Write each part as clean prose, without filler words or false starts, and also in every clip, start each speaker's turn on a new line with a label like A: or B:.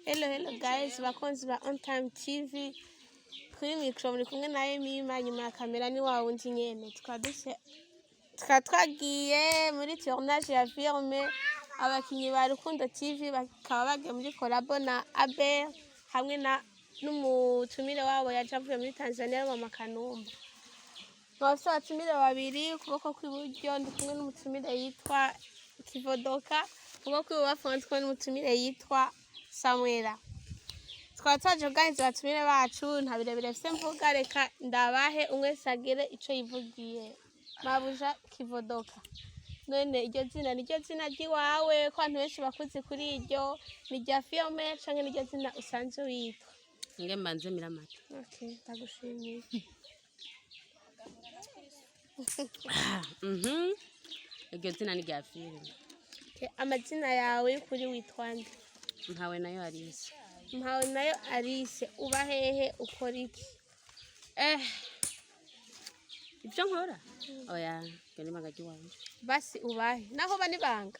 A: Hello guys, bakunzi ba On Time TV. Kuri micro muri kumwe na Emima, nyuma ya kamera ni wa wundi nyene. Twagiye muri tournage ya filme, abakinyi ba Rukundo TV bakaba bagiye muri collabo na Abel hamwe n'umutumire wabo yajavuye muri Tanzania mu Kanumba. Bafite abatumire babiri, ukuboko kw'iburyo ndi kumwe n'umutumire yitwa Kivodoka, ukuboko kw'ibubafu ndi kumwe n'umutumire yitwa Samuela. Twaje kuganiriza abatumire bacu, nta birebire bifite mvuga, reka ndabahe umwe sagere ico yivugiye. Mabuja Kivodoka, none iryo zina niryo zina ry'iwawe ko abantu benshi bakuzi kuri iryo, ni rya filme canke niryo zina usanzwe witwa?
B: Nge mbanze miramata.
A: Okay, ndagushimiye.
B: Iryo zina ni rya filme.
A: Amazina yawe y'ukuri witwa nde?
B: Mpawe nayo Alice.
A: Mpawe nayo Alice, uba hehe, ukora iki?
B: Ibyo nkora? Oya, ngene magaji wanje.
A: Basi ubahe? Naho bani banga?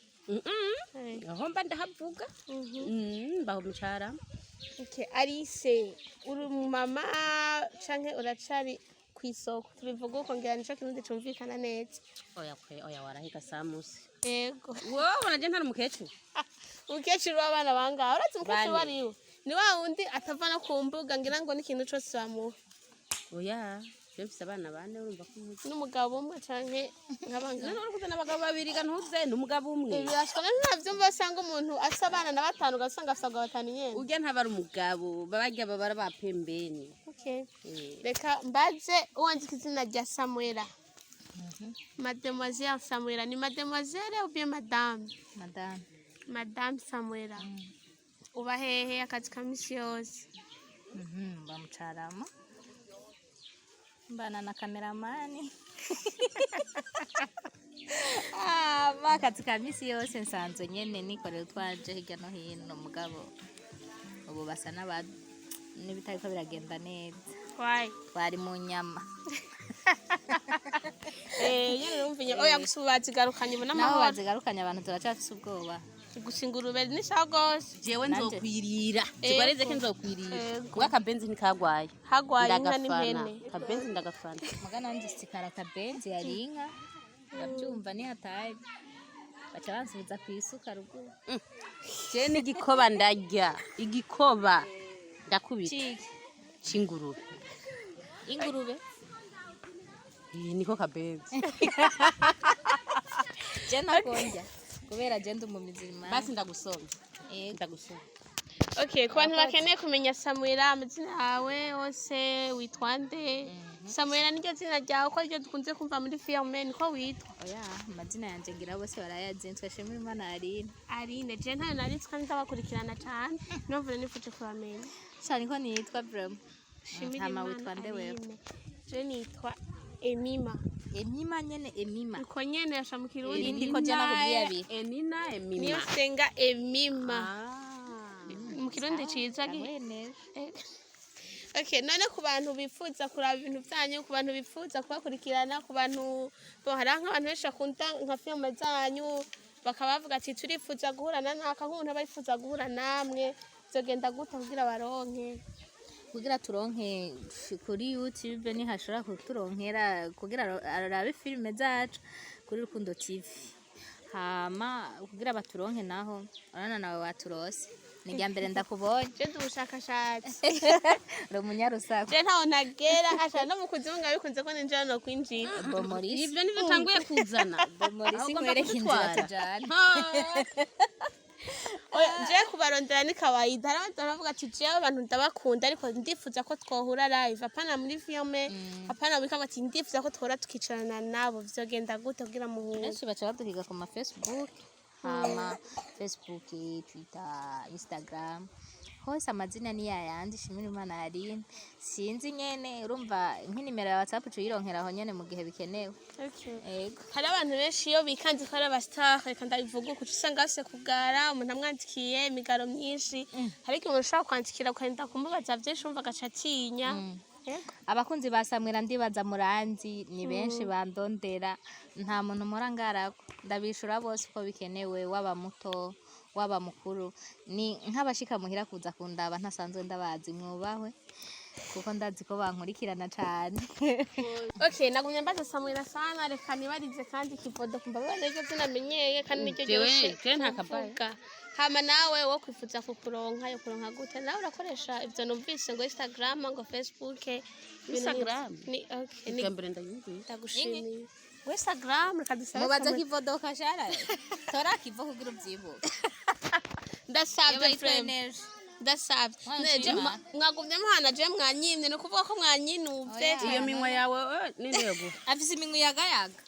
B: Aho mba ndahavuga. Baho mucara.
A: Okay, Alice, uri mama canke uracari kwisoko? Tubivuga uko ngira nico kirundi cumvikana neza.
B: Oya warahika samusi.
A: Yego.
B: Wowe naje ntari umukecuru.
A: Umukecuru w'abana bangahe? Urazi umukecuru wariwe? Ni wa wundi atavana ku mbuga ngira ngo n'ikintu cose bamuha.
B: Oya, bifise abana bane urumva ko
A: n'umugabo umwe canke nk'abangana.
B: None urikuze n'abagabo babiri gantuze n'umugabo umwe.
A: Birashika ntavyumva basanga umuntu asa abana na batanu ugasanga asabwa batanu nyene.
B: Urya ntabari umugabo, babarya babara bapembeni.
A: Okay. Reka mbaze uwandika izina rya Samuela. Mademoiselle Samuela, ni mademoiselle ou bien madame?
C: Madame.
A: Madame Samuela. Uba hehe akazi ka misi yose?
C: Bamucarama. Mbana na kameramani. Akazi ka misi yose nsanzwe nyene nikorera utwaje hirya no hino mugabo. Ubu basa n'ibitari ko biragenda neza.
A: Why?
C: Twari mu nyama.
A: Yene numviye oya gusubazi garukanye bona
C: naho bazigarukanye abantu turacafise ubwoba.
A: Gushingurube ni shagos.
B: Jewe nzokwirira. Zibareze ke nzokwirira. Kuba akabenzi ntikagwaye.
A: Hagwaye inka n'impene.
B: Akabenzi ndagafana.
C: Magana nje sikara akabenzi yari inka. Ndabyumva ni hataye. Baca bansubiza kwisuka rugo.
B: Je ni igikoba ndarya. Igikoba ndakubita. Chingurube.
C: Ingurube?
B: Niko kabenzi.
C: Je nakonja. Kubera je ndumumizima.
B: Basi ndagusoma. Ndagusoma.
A: Okay, ku bantu bakeneye kumenya Samuela, amazina yawe hose witwa nde? Samuela niryo zina ryawe ko ryo dukunze kumva muri filme, niko witwa?
C: Oya, amazina yanje ngira bose barayazinzwe shimira Imana Aline.
A: Aline, je ntayo naritswe ndabakurikirana cyane. Numva nifuje kubamenya.
C: Cyane ko nitwa Bram.
A: Shimira Imana.
C: Witwa nde wewe?
A: Je nitwa Emima.
C: Emima nyene Emima.
A: Uko nyene yashamukira undi
C: ndiko je nakubwiye abi.
B: Emina.
A: Niyo senga Emima. Mu kirundi ciza Okay, none ku bantu bifuza kuraba ibintu byanyu, ku bantu bifuza kubakurikirana, ku bantu hari nk'abantu benshi bakunda nka filme zanyu bakaba bavuga ati turifuza guhurana naka nk'umuntu abifuza guhura namwe, zogenda gute kugira baronke?
C: Kugira turonke kuri YouTube ni hashora kuturonkera kugira arabe filme zacu kuri Rukundo TV. Hama kugira baturonke naho arana nawe waturose. Nijya mbere ndakubonye.
A: Je ndubushakashatsi.
C: Ro munyarusako.
A: Je ntaho nagera asha no mukuzi ngo bikunze ko ninjira no kwinjira.
C: Bomorisi.
B: Ibyo nivyo tanguye kuzana.
C: Bomorisi kwereka inzira tujana.
A: Oya je kubarondera ni kawaida. Aravuga ati je abantu ndabakunda ariko ndifuza ko twohura live. Apana muri filme, apana bikaba ati ndifuza ko twora tukicarana nabo. Vyogenda gute kugira muhure?
C: Benshi baca baduhiga ku ma Facebook. Hama Facebook, Twitter, Instagram. Hose amazina ni yayandi shimira Imana Aline. Sinzi nyene urumva nk'inimero ya WhatsApp cuyironkera aho nyene mu gihe bikenewe.
A: Okay.
C: Yego.
A: Hari abantu benshi iyo bikanze ko ari abastar reka ndabivuga uko usanga base kugara umuntu amwandikiye imigaro myinshi. Hari igihe umuntu ushaka kwandikira ukagenda kumubaza byinshi umva agacatinya.
C: Abakunzi ba Samuela ndibaza muranzi ni benshi bandondera nta muntu murangarako ndabishura bose uko bikenewe waba muto waba mukuru ni nk'abashika muhira kuza kundaba ntasanzwe ndabazi mwubahwe kuko ndazi ko bankurikirana cyane.
A: Okay, nagumye mbaza Samuel sana reka nibarize kandi kivodo kumva bareke tunamenyeye kandi nicyo
B: jewe ntakabaye.
A: Hama nawe wo kwifuza kukuronka yo kuronka gute nawe urakoresha ivyo numvise ngo Instagram ngo Facebook
B: Instagram
A: ni okay ni
B: kambere ndayumvise
A: ndagushimiye ngo Instagram reka dusabe
C: mubaza kivodo kashara tora kivo kugira ubyibuka
A: ndasabye friend ndasabye mwagumye muhana je mwanyimye no kuvuga ko mwanyinuve
B: iyo minwa yawe n'intego
C: afise iminwa yagayaga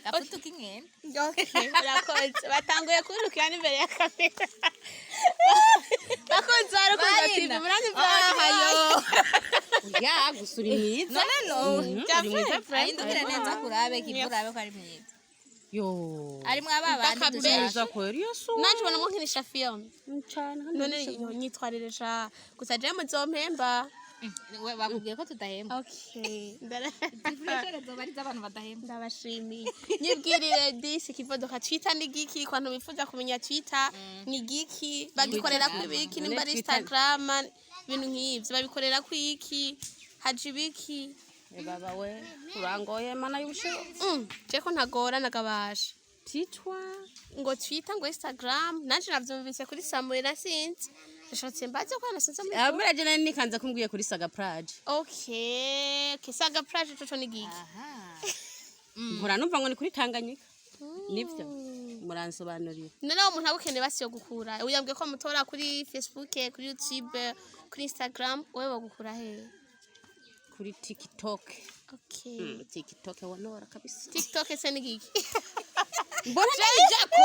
C: afutuka inkende.
A: Okay, urakoze batanguye kurukira n'imbere ya kamera bakunze Rukundo TV murani hayo
B: ya gusura imyiza
C: uri mwiza friend ndukira neza kurabe kivurabe ko ari mwiza
B: yo
C: ari mwaba bandi
B: dushaka ko Yesu
A: nanje bona munkinisha film
B: cyane
A: none nyitwariresha gusa je muzompemba
C: we bakubwiye ko tudahemba.
A: Okay,
C: Biryoshe zobariza abantu badahemba
A: ndabashimiye nyibwirire disi kivodoka Twitter ni giki kwantu bifuza kumenya Twitter ni giki bagikorera ku biki nimba ari Instagram ibintu nk'ivyo babikorera ku iki haje biki
B: baba we urangoye mana y'ubusho
A: je ko ntagora nagabasha
B: titwa
A: ngo Twitter ngo Instagram nanje navyumvise kuri Samuel sinzi ndashotse mbaze ko nasenze muri
B: amuraje nani nikanza kumbwiye kuri Saga Plage.
A: Okay, Saga Plage coco ni giki
B: nkora numva ngo ni kuri Tanganyika nivyo muransobanurira
A: none umuntu abukene basiyo gukura uyambwiye ko mutora kuri Facebook kuri YouTube kuri Instagram wewe bagukura he
B: kuri TikTok.
A: Okay,
B: TikTok wanora kabisa.
A: TikTok se ni giki
B: mbona
A: jako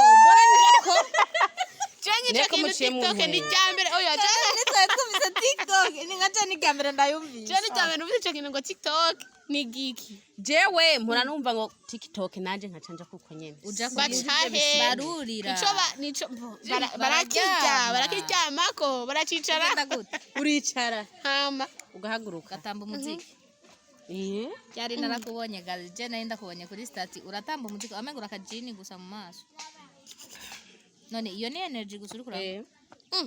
A: Jengi chakini TikTok ni jambere oya
C: nitwe twumvise TikTok ni ngaca ni kamera ndayumvise
A: Jengi jambere numvise chakini ngo TikTok ni giki
B: jewe mpora numva ngo TikTok nanje nkacanja kuko nyene
C: uja
A: bacahe
C: barurira
A: nico barakijya mako baracicara
B: uricara
A: hama
B: ugahaguruka
C: gatamba umuziki cyari narakubonye gaje je narinda kubonye kuri stati uratamba umuziki amengura akajini gusa mu maso none iyo ni energy gusa uri kuraba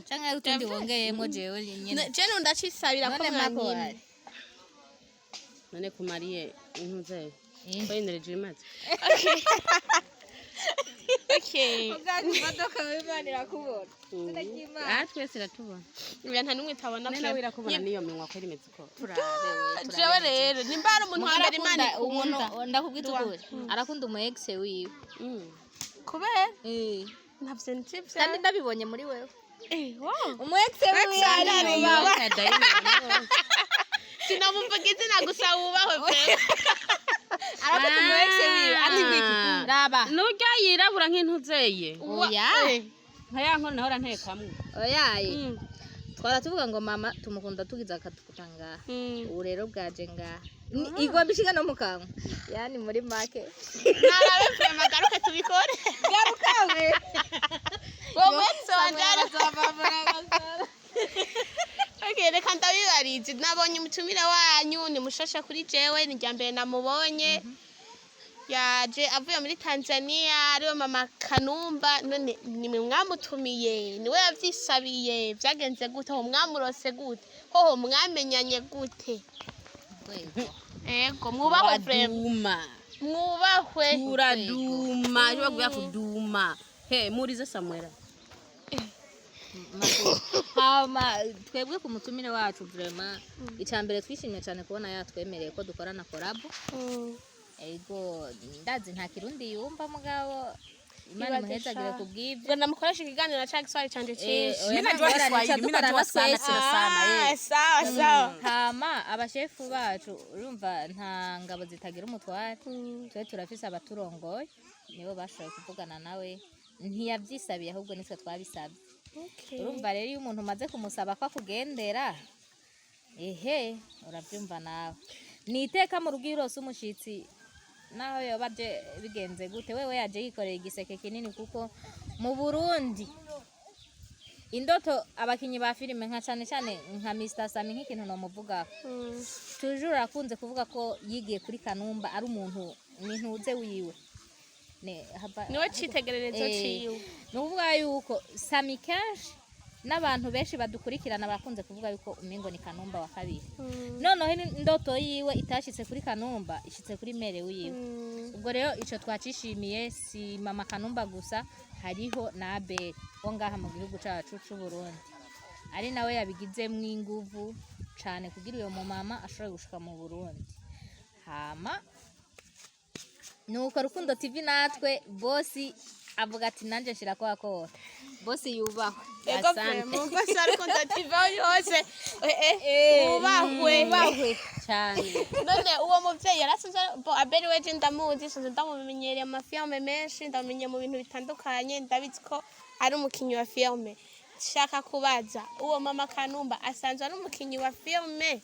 C: cyangwa ari utundi wongeyemo jewe nyene
A: je ndacisabira ko mwanyine
B: none kumariye intuze ko energy imaze
A: okay
C: uganje modoka wimanira kubona
B: tunakimana twese ratubona
A: uya nta numwe tabona
B: nawe irakubona niyo minwa ko rimeze ko
C: turabe
A: jewe rero nimba ari umuntu wambere imana
C: umuntu ndakubwita ukuri arakunda umu ex wiwe
A: kubera ntabyo nsibye
C: kandi ndabibonye muri wewe
A: wow
C: umu ex wiwe ari
A: sinamumvugize nagusa wubahwe pe
C: arakunda umu ex wiwe andi biki raba
B: nurya yirabura nk'intuzeye
C: oya
B: nkaya nko nahora ntekamwe
C: oya twara tuvuga ngo mama tumukunda tugiza akatukanga ubu rero bwaje nga igomba ishiga no mukanwa yani muri make
A: narabe pe magaruke tubikore
C: garukawe
A: wowe twajara Okay, reka ndabibarize nabonye umutumire wanyu ni mushasha kuri jewe ni jambere namubonye yaje avuye muri Tanzania ariwe mama Kanumba none ni mwamutumiye niwe yavyisabiye byagenze gute ho mwamurose gute ho mwamenyanye gute ego mwubahwe frema mwubahwe
B: uraduma yo baguya kuduma he murize Samuel
C: hama twebwe ku mutumire wacu vraiment icambere twishimye cyane kubona yatwemereye ko dukorana collab ego ndazi nta kirundi yumva mugabo Imana muhezagire kubwibyo
A: ngo namukoresha ikiganiro na Chuck Swali canje cyinshi
B: mimi najua sana
A: sawa
C: hama abashefu bacu urumva nta ngabo zitagira umutware twe turafise abaturongoye nibo bashoboye kuvugana nawe ntiyavyisabiye ahubwo nitwe twabisabye urumva rero iyo umuntu umaze kumusaba ko akugendera urabyumva nawe niteka mu rugirose umushitsi naho yobaje bigenze gute wewe yaje yikoreye igiseke kinini kuko mu Burundi indoto abakinyi ba filime nka cyane cyane nka Mr Sami nk'ikintu no muvuga toujours akunze kuvuga ko yigiye kuri Kanumba ari umuntu n'intuze wiwe
A: niwe citegererezo ciwe.
C: Nuvuga yuko Sami kenshi n'abantu benshi badukurikirana bakunze kuvuga yuko umengo ni Kanumba wa kabiri. Noneho indoto yiwe itashitse kuri Kanumba, ishitse kuri mere wiwe. Ubwo rero ico twacishimiye si mama Kanumba gusa, hariho na Abel wo ngaha mu gihugu cacu c'u Burundi. Ari nawe yabigizemwo inguvu cane kugira uyo mu mama ashobore gushika mu Burundi. Hama nuko Rukundo TV natwe bosi avuga ati nanje nshira kwa kora. Bosi yubahwe.
A: Asante. Mungu Rukundo TV yose. Ubahwe
C: cyane.
A: None uwo muvyeyi yarasunze Abel weje ndamuzi, sunze ndamumenyereye amafilme menshi, ndamenye mu bintu bitandukanye, ndabizi ko ari umukinyi wa filme. Shaka kubaza uwo mama Kanumba asanzwe ari umukinyi wa filme.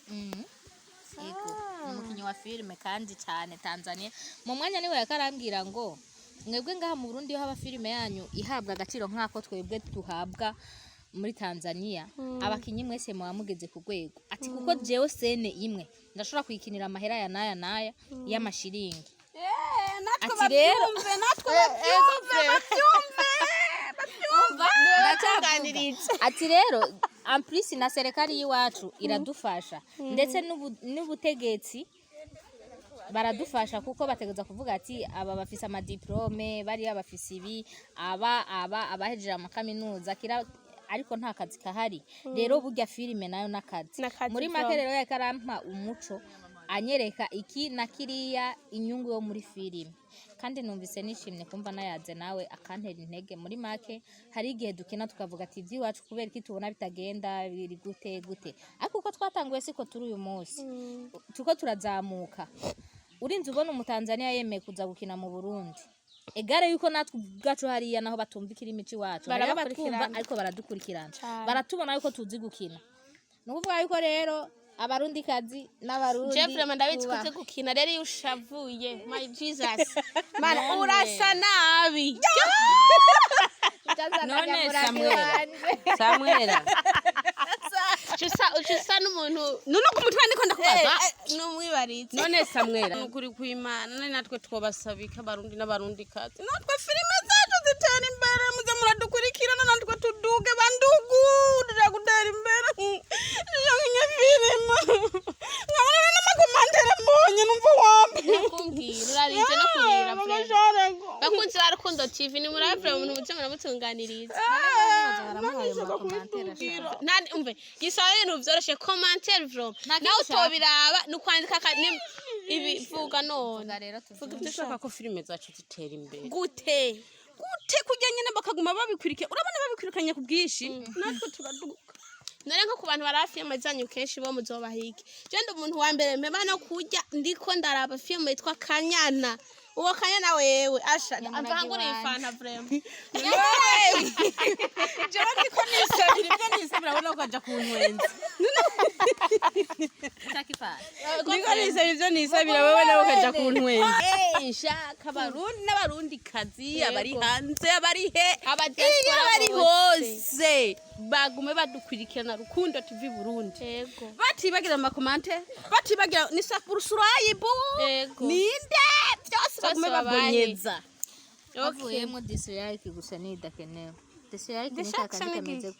C: Yego, umukinyi wa filme kandi cyane Tanzania. Mu mwanya niwe yakarambwira ngo mwebwe ngaha mu Burundi yo haba filme yanyu ihabwa agaciro nkako twebwe tuhabwa muri Tanzania. Abakinyi mwese mwamugeze ku rwego. Ati kuko jewe sene imwe ndashobora kuyikinira amahera ya naya y'amashiringi.
A: Natwe babyumve,
C: ati rero amplisi na serikali y'iwacu iradufasha ndetse n'ubutegetsi baradufasha kuko bategeza kuvuga ati aba bafise ama diplome bari abafise ibi abahejeje amakaminuza ariko nta kazi kahari. Rero burya filime nayo nakazi muri make rero yakarampa umuco anyereka iki na kiriya inyungu yo muri filime, kandi numvise nishimye kumva nayaze nawe akantera intege. Muri make hari igihe dukina tukavuga ati iby'iwacu kubera iki tubona bitagenda biri gute ariko uko twatanguye siko turi uyu munsi tuko turazamuka. Urinze ubona umutanzania yemeye kuza gukina mu Burundi, egare yuko natwe ubwacu hariya naho batumvikira imici wacu barabatwumva ariko baradukurikirana, baratubona yuko tuzi gukina. Nukuvuga yuko rero abarundi kazi n'abarundi
A: Jeffrey Mandabitsi kuze gukina rero iyo ushavuye my Jesus man urasa nabi.
B: None Samuela
A: Chusa n'umuntu
B: none ko mutwe ndiko ndakubaza
A: n'umwibaritse.
B: None Samuela ukuri kw'Imana none natwe twobasabika abarundi n'abarundi kazi natwe filime zacu zitera imbere muze muradukurikirana natwe tuduge bandugu tujya gutera imbere nje filime nkabona n'amakomantere mbonye numva wambe
A: kumbwira urarize no kurira bakunzi ba Rukundo TV ni murave umuntu muze muramutunganiriza nandi umve gisaba ibintu vyoroshe commentaire from nawe utobiraba nukwandika ibivuga none
C: rero
B: dushaka ko filime zacu zitera imbere
A: gute
B: kujya nyene bakaguma babikurike urabona babikurikanye ku bwishi natwe turaduka.
A: Nare nko ku bantu baraba filime zanyu kenshi bo muzobahiki je ndi umuntu wa mbere mpeba no kujya ndiko ndaraba filime yitwa Kanyana. Uwo Kanyana wewe asha avangura ifana vraiment
B: je ndiko nisabira ibyo nisabira ubona ko aja kuntwenza
C: takifana
B: ndiko nisabira ibyo nisabira wewe nawe ukaja kuntwenza nshaka abarundi n'abarundi kazi abari hanze abari he abari hose bagume badukurikirana Rukundo TV Burundi.
A: Yego
B: Batibagira amakomante batibagira ni subscribe ninde byose bagume babonyeza.
C: Avuyemo dislike gusa ni dakenewe dislike ni kameze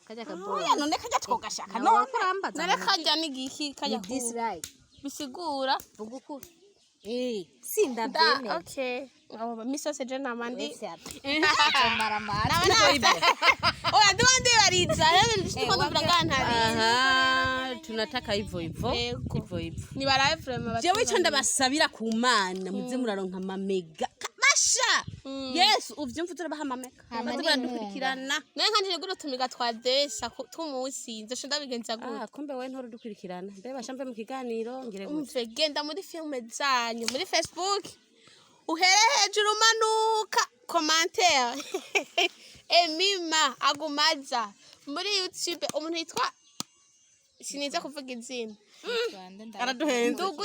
C: kajya kabora
B: oya none kajya twogashaka
C: no kurambaza
A: nare kajya n'igiki kajya
C: dislike
A: bisigura
C: vuguku sinda bene
A: okay abo misose je namandi
C: maramara
A: oya duande bariza rero ndiko ndumva ngantari
B: aha tunataka hivyo
A: ni baraye vraiment
B: jewe cyo ndabasabira ku Mana muze muraronka amamega masha yes uvyumva turabaha amamega badukurikirana
A: naye nkanje guro tumiga twadesa tumusi nze ndabigenza gute
B: kumbe we ntoro dukurikirana mbe bashamve mu kiganiro ngire
A: umve genda muri filme zanyu muri Facebook uhere hejuru manuka commentaire emima agumaza muri YouTube umuntu yitwa siniza kuvuga izina
B: araduhenze
A: ndugu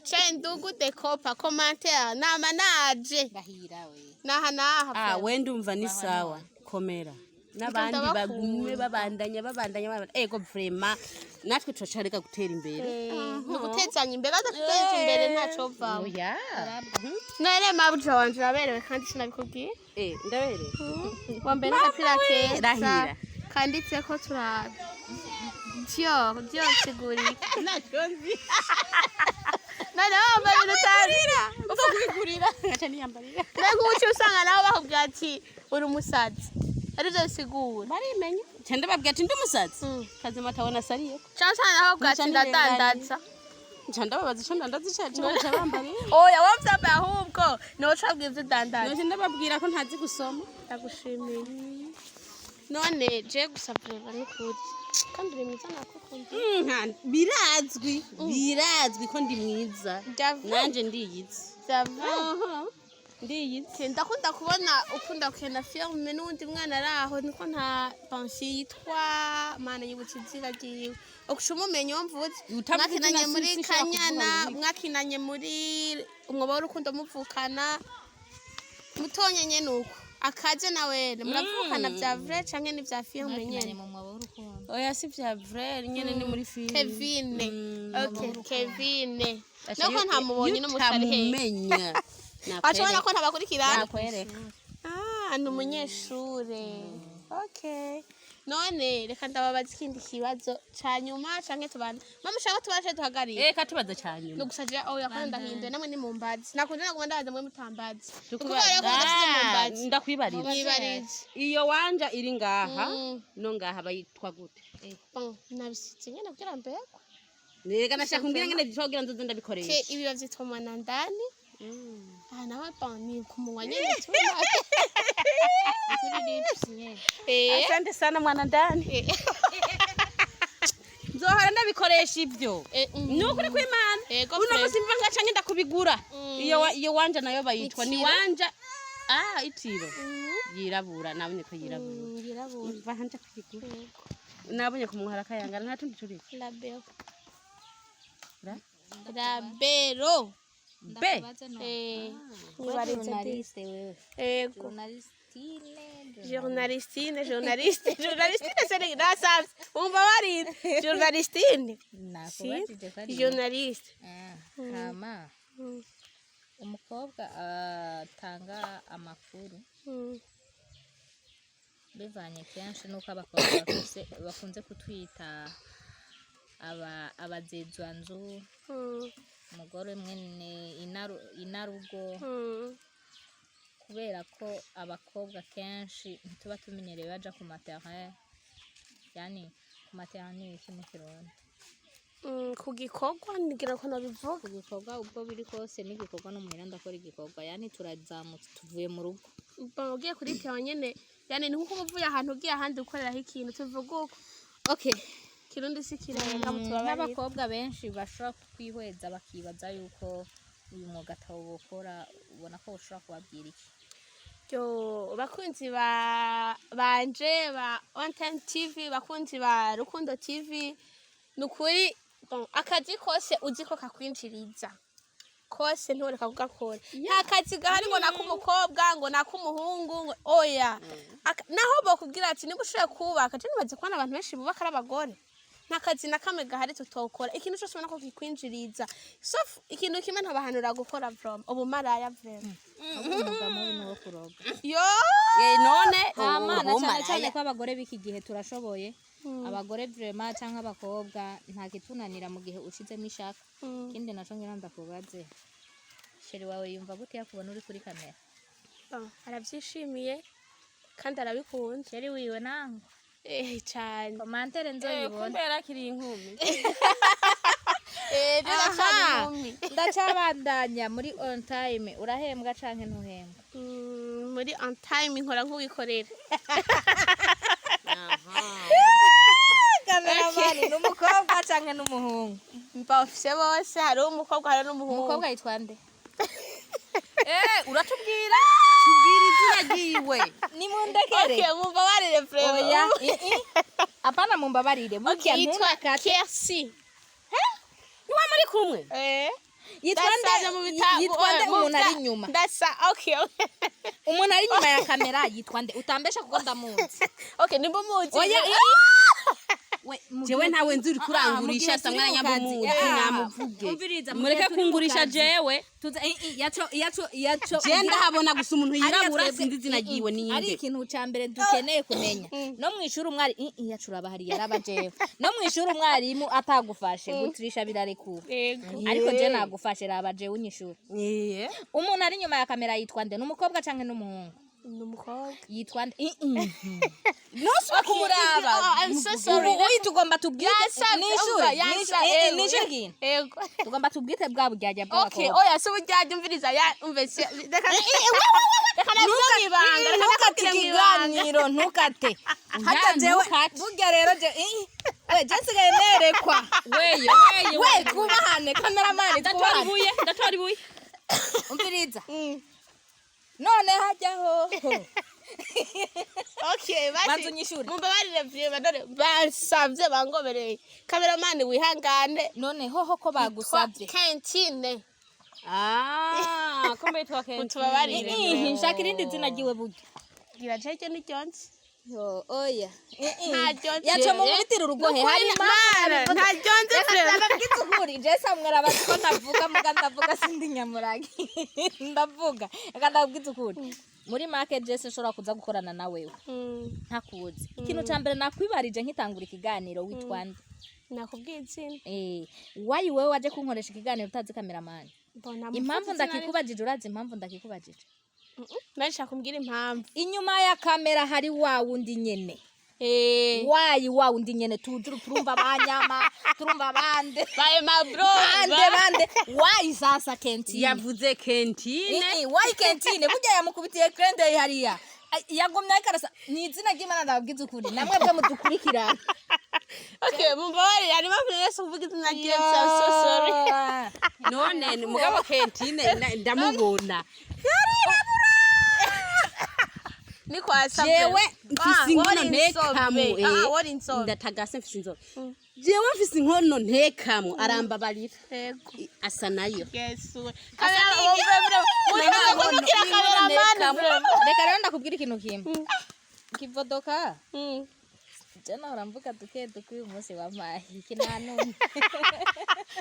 A: change ndugu decopa commentaire nama naje
C: gahira we
A: naha
B: we ndumva ni sawa komera n'abandi bagume babandanya ego vraiment natwe turashareka gutera imbere
A: ni ugutezanya imbere adateza imbere ntacyo vamo
B: oya
A: none mabuja wanje uraberewe kandi sinabikubwiye
B: ndabereye
A: wambaye n'agapira keza
B: rahira
A: kanditseko turabe Dior sigurika
B: ntacyo nzi
A: none wambaye ibintu utarira
B: uva kubigurira ngaca niyambarira
A: mbega ubuci usanga nawe bakubwira ati uri umusazi arivyo bisigura
B: barimenya cyane babwira ati ndi umusazi kazima atabona sariye
A: cyangwa cyane aho bwati ndadandaza
B: Njanda babaza ico ndandaza icaje baca bambariye
A: oya wamvyambaye ahubwo niwo cabwiye ivyo udandaza
B: noje ndababwira ko ntazi gusoma
A: ndagushimiye none je gusa vrema n'ukuri kandi uri mwiza nakukunda
B: birazwi ko ndi mwiza nanje ndiyizi ndiyizi
A: ndakunda kubona ukunda kugenda filme n'uwundi mwana araho niko nta pensi yitwa mana yibutse izina ryiwe ukusha umumenyi wamvuze mwakinanye muri Kanyana mwakinanye muri umwobo w'urukundo muvukana mutonyenye nuko akaje nawe muravukana vya vrai canke ni vya filme nyene
C: mu mwobo w'urukundo
B: oya si vya vrai nyene ni muri filme
A: Kevin okay Kevin nako ntamubonye n'umushari he Achobona ko ntabakurikirana
B: nakwereka
A: ni umunyeshure okay none reka ndababaza ikindi kibazo ca nyuma canke tubana mama ushaka tubashe duhagarire
B: reka tubaza ca nyuma
A: nugusajira oya kandi ndahinduye namwe ni mumbazi nakunze naguma ndabaza mwe mutambazi
B: ndakwibarira
A: mwibarize
B: iyo wanja iri ngaha no ngaha bayitwa gute
A: nabisize nyene kugira mbego
B: reka nashaka kumbwira ngene bitogira nzoze ndabikoresha
A: ibi bavyitwa mwanandani nawe ni kumunwa nyene tuna kuri lips nyene
B: asante sana mwana ndani nzohora ndabikoresha ivyo nukuri kw'Imana uno musi mva ngaca ngenda kubigura iyo wanja nayo bayitwa ni wanja itiro yirabura nabonye ko yirabura mva hanje kubigura nabonye ku muhara kayangana nta tundi turi
A: Rabero
B: be
C: journaliste wewe
A: journalistine c'est grave umva barira journalistine journaliste
C: hama umukobwa atanga amakuru bivanye kenshi nuko abakobwa bakunze kutwita abazezwanzu umugore mwene inarugo kubera ko abakobwa kenshi ntituba tumenyereye baja ku matera yani ku matera ni iki mu Kirundi
A: ku gikorwa ngira ko nabivuga
C: ku gikorwa ubwo biri kose n'igikorwa no muhira ndakora igikorwa yani turazamutse tuvuye mu rugo
A: ugiye kuri pya nyene yani ni nkuko uvuye ahantu ugiye ahandi ukoreraho ikintu tuvuga uko
C: okay
A: Kirundi si kirenga
C: n'abakobwa benshi bashobora kwihweza bakibaza yuko uyu mwuga atawukora ubona ko ushobora kubabwira iki
A: bakunzi banje ba One Time TV bakunzi ba Rukundo TV nukuri akazi kose uzi ko kakwinjiriza kose ntore kavuga kora nta kazi gahari ngo nakumukobwa ngo nakumuhungu ngo oya naho bakubwira ati niba ushoboye kubaka je nibaze ko abantu benshi bubaka ari abagore nta kazi na kamwe gahari tutokora ikintu cyose ubona ko kikwinjiriza sauf ikintu kimwe ntabahanura gukora from ubumaraya vrema
C: umuga mubi no kuroga
B: none
C: amana cyane ko abagore biki gihe turashoboye abagore vrema cyangwa abakobwa nta kitunanira mu gihe ushizemo ishaka kindi naco ngira ndakubaze sheri wawe yumva gute yakubona uri kuri kamera
A: aravyishimiye kandi arabikunda
C: sheri wiwe nango
A: cyane
C: commentaire nzoyibona
B: kumbera kiri inkumi
C: ndacabandanya muri on time urahembwa canke ntuhembwa
A: muri on time nkora nk'uwikorera
C: kameramani n'umukobwa canke n'umuhungu
A: mbafise bose hari umukobwa hari n'umuhungu
C: umukobwa yitwa nde
B: uratubwira tubwira izina ryiwe
C: ni mundekere
A: mumva barire frema
C: oya apana mumba barire
A: yitwa Kersi
B: niwa muri kumwe
A: Ndasaza mu bitabo.
C: Yitwande umuntu ari inyuma.
A: Okay.
C: Umuntu ari inyuma ya kamera yitwande utambesha kuko ndamuzi.
A: Okay, nimba muzi.
C: Oya.
B: Jewe ntawe nzuri kurangurisha samwanya mumuzi namuvuge. Mureke kungurisha jewe.
C: Tuza yaco
B: Jenda habona gusa umuntu yirabura sindi zinagiwe ninde.
C: Ari ikintu cyambere dukeneye kumenya. No mwishura umwari yacura bahari yaraba jewe. No mwishura umwarimu atagufashe gutirisha birarekura. Ariko je nagufashe raba jewe unyishura. Umuntu ari inyuma ya kamera yitwande n'umukobwa canke n'umuhungu.
A: Numukobwa
C: yitwande noswa kumuraba.
A: I'm so sorry.
C: Uyi tugomba tubwite nishuri
A: Yego.
C: tugomba tubwite bwa bujyaje bwa.
A: Okay, oya so bujyaje umviriza ya umvese. Reka nabibanga.
C: Ntukate ikiganiro ntukate. Hata jewe burya rero je we je sigaye nerekwa. We kubahane cameraman
B: ndatori buye.
C: Umviriza. None hajyaho.
A: Okay, basi.
C: Bazunyishuri.
A: Mumbabarire vye badore basavye bangobereye. Cameraman wihangane.
C: None hoho ko bagusavye.
A: Kantine.
B: Kombe twa kentine.
A: Tubabarire.
C: Nshaka irindi zina giwe burya.
A: Gira cece ni Jones.
C: Yo oya.
A: Nta Jones.
C: Yacho mu bitiro urugohe hari
A: Mana. Nta Jones frère.
C: Ndakitsukuri je samwera batiko ndavuga mugandavuga sindi nyamuragi. Ndavuga. Akandabwitsukuri. Muri market je sinshobora kuza gukorana na wewe. Ntakuzi. Ikintu cyambere nakwibarije nkitangura ikiganiro witwande.
A: Nakubwiye izina.
C: Why wewe waje kunkoresha ikiganiro utazi cameraman? Impamvu ndakikubajije urazi impamvu ndakikubajije.
A: Nasha kumbwira impamvu.
C: Inyuma ya kamera hari wa wundi nyene. Why wa wundi nyene tujuru turumva abanyama, turumva abande.
A: Baye ma bro.
C: Bande. Why sasa kentine?
B: Yavuze kentine.
C: Why kentine? Burya yamukubitiye krende hariya. Yagomye akarasa ni izina ry'Imana ndabwiza ukuri. Namwe bwe mudukurikira.
A: Okay, mumbari ari mabwese kuvuga izina rye so sorry.
B: None ni mugabo kentine ndamubona.
A: Ni kwa sabe.
B: Jewe mfise inkono ntekamu.
A: Wari insobe.
B: Ndatagase mfise inzobe. Jewe mfise inkono ntekamu arambabarira.
A: Yego.
B: Asa nayo.
A: Yesu.
C: Reka rero ndakubwira ikintu kimwe. Kivodoka. Jana uramvuga duke uyu munsi wamahi kinanumwe.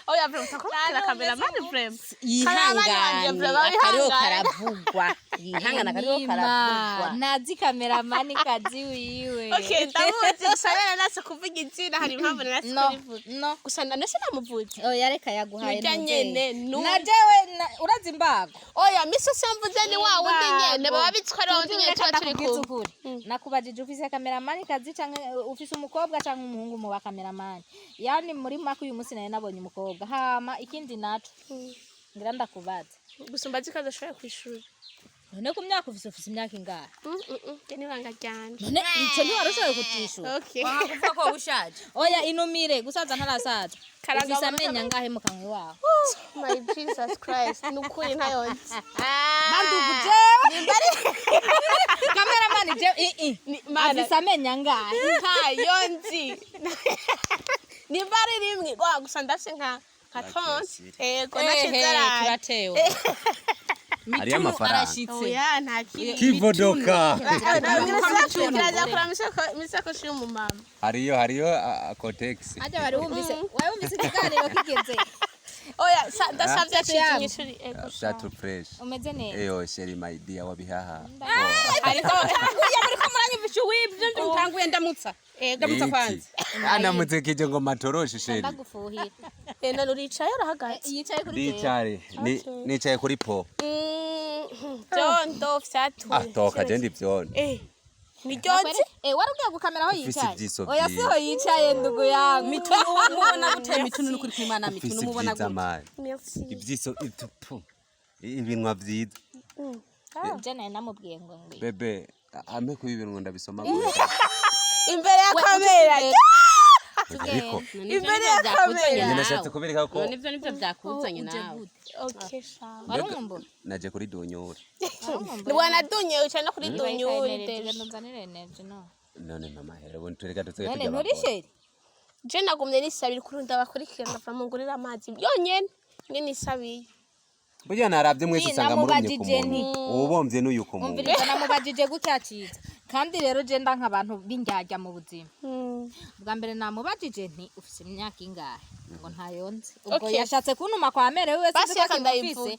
A: Oya bro utakubwira cameraman frame.
B: Yihangane akariho karavugwa. Yihangana akariho karavugwa.
C: Nazi cameraman kazi wiwe.
A: Okay, ndamuzi usabera nase kuvuga izina hari impamvu nase kubivuga.
C: No.
A: Gusa ndanese namuvuze.
C: Oya reka yaguhaye
A: nyene.
C: Najewe urazi imbago.
A: Oya miso samvuze ni wa wundi nyene baba bitwara wundi nyene turi
C: ku. Nakubajije ufise cameraman kazi canke ufise umukobwa canke umuhungu mu ba cameraman. Yani muri mako uyu munsi naye nabonye umukobwa. Hama ikindi naco. Ngira ndakubaza.
A: Gusumbazi kaza shoye kwishuri.
C: None ku myaka ufise imyaka ingahe?
A: Keni banga ryanje.
C: None ico ni warushoye kutishura.
A: Okay.
C: Wakuvuga ko ushaje. Oya inumire gusaza ntarasaza. Ufise amenya ngahe mu kanwe wawe.
A: My Jesus Christ. Nukuri ntayonzi.
C: Bandugu jewe. Cameraman jewe afise amenya ngahe.
A: Ntayonzi. Nimbari rimwe kwa gusa ndafise nka 14. Ko nakizara.
B: Turatewe.
D: Hariyo amafaranga.
A: Oya ntakiri.
D: Kivodoka.
A: Kiraza kura misako shi mu mama.
D: Hariyo Cotex.
C: Aje bari wumvise. Wumvise ikiganiro kigeze.
A: Oya ndasavye cy'inyishuri ego.
D: Shatu fresh.
C: Umeze neza.
D: Eyo sheri my dear wabihaha.
B: Ariko kuya muri ko muranyumvisha wibyo ndutanguye ndamutsa. Ndamutsa kwanza.
D: Ana muzekije ngo matoroshi sheri.
C: Ndagufuhira.
A: Ena ruricaye arahagaze.
C: Yicaye kuri
D: nicaye kuri po.
A: Byondo vyatuye.
D: Toka je ndivyono.
A: Ni Jonzi?
C: Warugiye gukamera aho
D: Ufise
C: yicaye.
D: ivyiso
C: Oya
D: vyiza.
C: siho yicaye ndugu yangu.
B: Mitunu mubona gute mitunu nukuri kwimana mitunu mubona gute.
A: Merci.
D: Ivyiso ibinwa vyiza.
C: Jana namubwiye ngo ngwi.
D: Bebe ame ku ibintu ndabisoma
A: Imbere ya kamera.
D: ariko
A: Imbere ya kamera.
D: Njye nashatse kubereka ko
B: nivyo byakuzanye nawe.
A: Okay sha.
C: Warumbo.
D: naje kuri dunyura.
A: Ndwana dunye cyane kuri dunyura.
C: Ndazanire neje no.
D: None mama rero tureka tutse
C: None nturi sheri.
A: Je nagumye nisabira kurunda abakurikirana bava mu ngurira amazi. Yonyene. ngene isabiye
D: burya naravye mwese usanga murumye ku
C: namubajije
D: muntu ubomvye n'uyu ku muntu
C: umviriza namubajije gutyaciza kandi rero je nda nk'abantu binjyajya mu buzima bwa mbere namubajije nti ufise imyaka ingahe ngo ntayonze ubwo yashatse kuntuma kwa mere wese
A: basi
C: ko
A: ndayivuga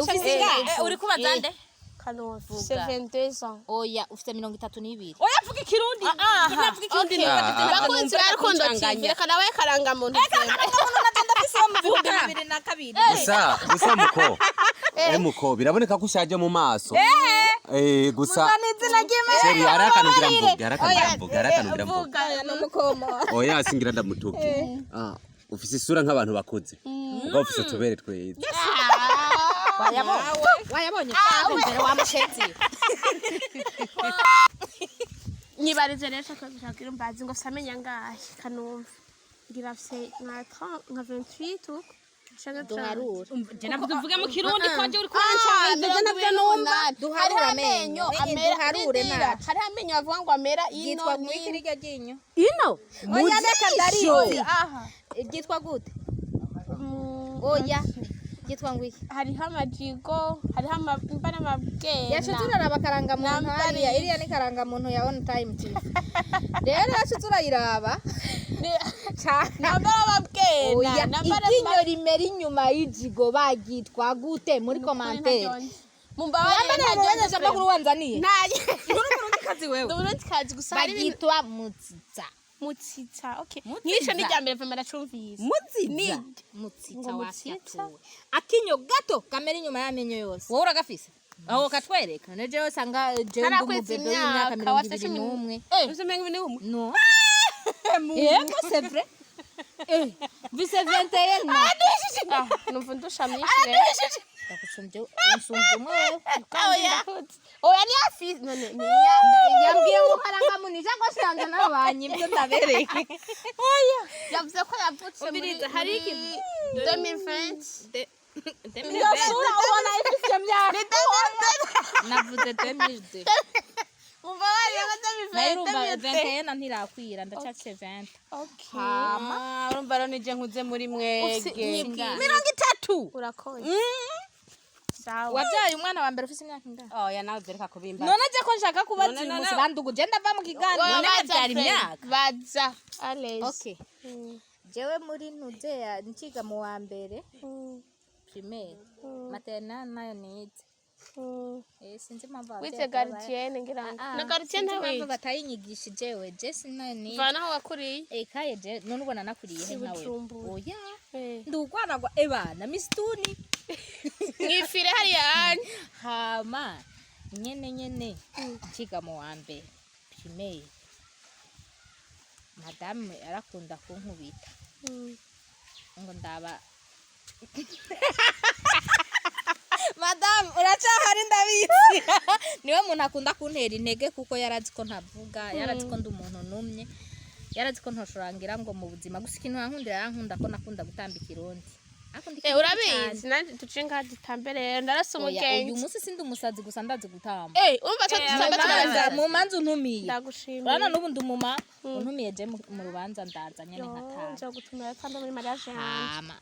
C: ufise ingahe
B: uri kubaza nde
A: Kanofu 72 ans
C: oya ufise 32
B: oya vuga ikirundi navuga ikirundi
A: bakunzi barukundo TV reka nawe karanga muntu
D: gusa muko biraboneka ko ushaje mu maso gusa seri arakanubwira mvuga oya singira ndamutuke ufise isura nk'abantu bakuze ubwo ufise tubere tweza
C: wayabonye mbere wamushetsi
A: nibarize rero shakira mbazi ngo samenya ngahe Kanumba ngira afise nka 28
C: duharura
B: je navuze uvuge mu kirundi ko je uri
C: duharura amenyo duharure na
A: hari amenyo bavuga ngo amera ino
C: yitwa mwikirige ginyo
A: ino
C: oya reka ndariyo yitwa gute oya yitwa ngwiki
A: hariho amajigo hariho amabara amabwena
C: yashutura bakaranga muntu hariya iriya ni karanga muntu ya on time TV rero yashutura iraba
A: nambara amabwena
C: nambara iginyo rimera inyuma y'ijigo bagitwa gute muri commentaire
A: mumbabarire
C: ntaje amakuru wanzaniye
A: naye
B: urundi kazi wewe
A: urundi kazi gusa hari
C: bagitwa mutsitsa
A: okay nisho ni jambe vemera chumvise
C: mutsitsa wacyatuwe akinyo gato kamera inyuma y'amenyo yose
B: wowe uragafise
C: aho katwereka neje usanga je ndumubebe y'imyaka 21
B: usemenga ibintu umwe
C: no yego c'est vrai vise 21
A: numva ndushamyishire
C: ndakushunje unsumvumwe
A: oya ni afise none ni
C: yambwiye ngo karanga munija ngo shanze nabanye ibyo ndabereke
A: oya yavuze ko yavutse
B: muri hari iki
A: 2020
C: yasura ubona ifite myaka navuze 2002
A: umva wari
C: nayirumva 21 ntirakwira ndacatse 20
A: okay
B: urumva rero nije nkuze muri mwege
A: 30 urakoze sawa
C: wabyaye umwana wa mbere ufite imyaka ingahe
B: oya nawe bereka kubimba
C: none je ko nshaka kubaza uyu munsi banduguje ndava mu kiganiro
A: none babyara imyaka baza allez
C: okay jewe muri ntuzeya nkiga mu wa mbere primaire maternelle nayo nize sinzi mpamvu
A: wite gardienne ngira na gardienne
C: nawe batayinyigisha jewe je sinayo nize
A: vana aho wakuriye
C: kaye je none ubona nakuriye he nawe oya ndugwana gwa ebana mistuni
A: ngifire hariya
C: hama nyene nkiga mu wa mbere primaire madame arakunda kunkubita ngo ndaba madame uracahari ndabizi niwe muntu akunda kuntera intege kuko yarazi ko ntavuga yarazi ko ndi umuntu numye yarazi ko ntoshorangira ngo mu buzima gusa ikintu yankundira yankunda ko nakunda gutambika irundi
A: urabizi nanje tucinga ditambere ndarasa umugenzi
C: uyu munsi sindi umusazi gusa ndazi gutamba
A: umva cyo tutamba
C: mu manzu ntumiye
A: ndagushimira
C: bana nubu ndumuma untumiye je mu rubanza ndaza nyene nkataha
A: nje gutumira tanda muri mariage
C: hama